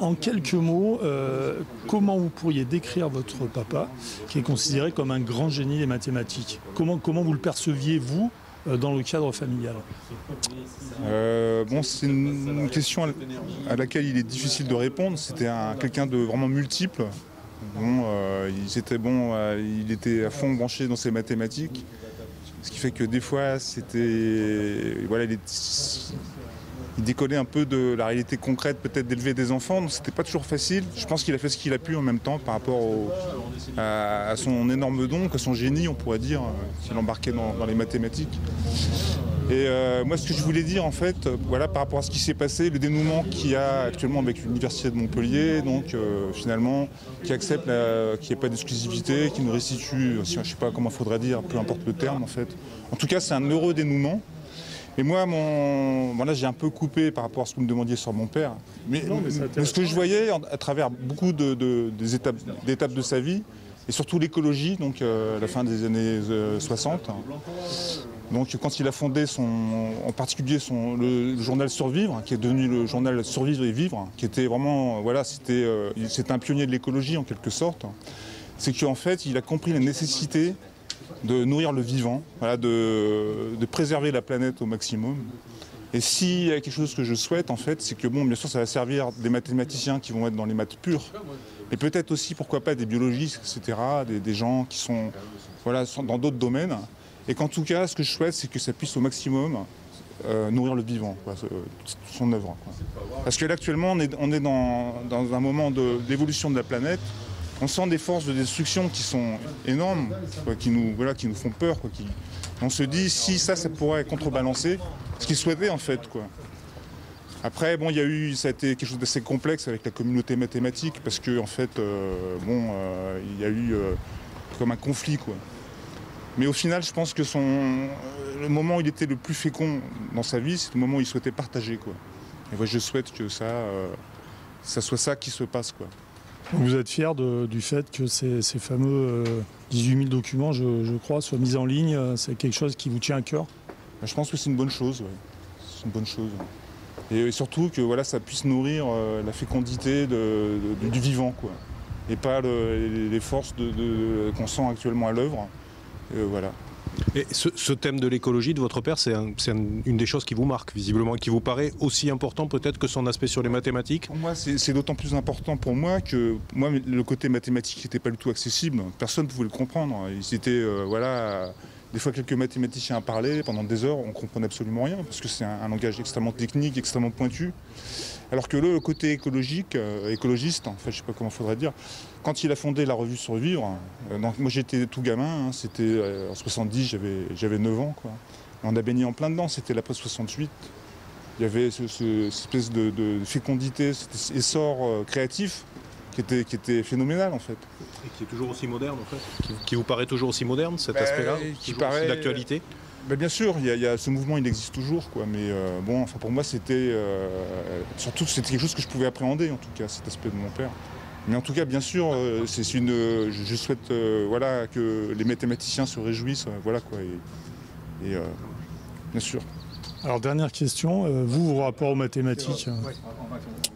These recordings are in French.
En quelques mots, comment vous pourriez décrire votre papa, qui est considéré comme un grand génie des mathématiques? Comment vous le perceviez, vous, dans le cadre familial? Bon, c'est une question à laquelle il est difficile de répondre. C'était quelqu'un de vraiment multiple. Bon, il était à fond branché dans ses mathématiques, ce qui fait que des fois, voilà, il décollait un peu de la réalité concrète, peut-être d'élever des enfants. Donc c'était pas toujours facile. Je pense qu'il a fait ce qu'il a pu en même temps par rapport à son énorme don, à son génie, on pourrait dire, qu'il embarquait dans les mathématiques. Et moi, ce que je voulais dire, en fait, voilà, par rapport à ce qui s'est passé, le dénouement qu'il y a actuellement avec l'Université de Montpellier, donc finalement, qui accepte qu'il n'y ait pas d'exclusivité, qui nous restitue, je ne sais pas comment il faudrait dire, peu importe le terme, en fait. En tout cas, c'est un heureux dénouement. Et moi, voilà, j'ai un peu coupé par rapport à ce que vous me demandiez sur mon père. Mais ce que je voyais à travers beaucoup d'étapes de sa vie, et surtout l'écologie, donc à la fin des années 60. Donc quand il a fondé en particulier le journal Survivre, qui est devenu le journal Survivre et Vivre, qui était vraiment, voilà, c'était un pionnier de l'écologie en quelque sorte, c'est qu'en fait, il a compris la nécessité de nourrir le vivant, voilà, de préserver la planète au maximum. Et s'il y a quelque chose que je souhaite, en fait, c'est que, bon, bien sûr, ça va servir des mathématiciens qui vont être dans les maths pures, mais peut-être aussi, pourquoi pas, des biologistes, etc., des gens qui sont, voilà, dans d'autres domaines. Et qu'en tout cas, ce que je souhaite, c'est que ça puisse au maximum nourrir le vivant, quoi, son œuvre, quoi. Parce que là, actuellement, on est dans un moment d'évolution de la planète. On sent des forces de destruction qui sont énormes, quoi, qui nous font peur, quoi, on se dit, si ça pourrait contrebalancer ce qu'ils souhaitaient, en fait, quoi. Après, bon, ça a été quelque chose d'assez complexe avec la communauté mathématique, parce que, en fait, il y a eu comme un conflit, quoi. Mais au final, je pense que le moment où il était le plus fécond dans sa vie, c'est le moment où il souhaitait partager, quoi. Et moi, je souhaite que ça soit ça qui se passe, quoi. Vous êtes fier du fait que ces fameux 18 000 documents, je crois, soient mis en ligne? C'est quelque chose qui vous tient à cœur? Je pense que c'est une bonne chose, ouais. C'est une bonne chose. Et surtout que voilà, ça puisse nourrir la fécondité du vivant, quoi. Et pas les forces qu'on sent actuellement à l'œuvre. Voilà. Et ce thème de l'écologie de votre père, c'est une des choses qui vous marque, visiblement, et qui vous paraît aussi important peut-être que son aspect sur les mathématiques? Pour moi, c'est d'autant plus important pour moi que le côté mathématique n'était pas du tout accessible. Personne ne pouvait le comprendre. Voilà, des fois, quelques mathématiciens parlaient pendant des heures, on ne comprenait absolument rien, parce que c'est un langage extrêmement technique, extrêmement pointu. Alors que le côté écologiste, en fait, je ne sais pas comment il faudrait dire, quand il a fondé la revue Survivre, donc moi j'étais tout gamin, c'était en 70, j'avais 9 ans, quoi. On a baigné en plein dedans, c'était l'après 68. Il y avait cette espèce de fécondité, cet essor créatif qui était phénoménal, en fait. Et qui est toujours aussi moderne, en fait, qui vous paraît toujours aussi moderne, cet aspect-là, qui paraît d'actualité? Bien sûr, ce mouvement, il existe toujours, quoi. Mais bon, enfin, pour moi, c'était quelque chose que je pouvais appréhender, en tout cas, cet aspect de mon père. Mais en tout cas, bien sûr, je souhaite voilà, que les mathématiciens se réjouissent, voilà, quoi. Et bien sûr. Alors, dernière question, vos rapports aux mathématiques?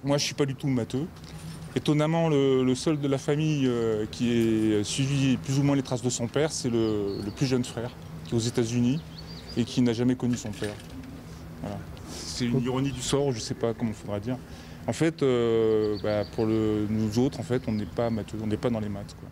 Moi, je ne suis pas du tout matheux. Étonnamment, le seul de la famille qui a suivi plus ou moins les traces de son père, c'est le plus jeune frère, qui est aux États-Unis et qui n'a jamais connu son père. Voilà. C'est une ironie du sort, je ne sais pas comment il faudra dire. En fait, pour nous autres, en fait, on n'est pas matheux, on n'est pas dans les maths, quoi.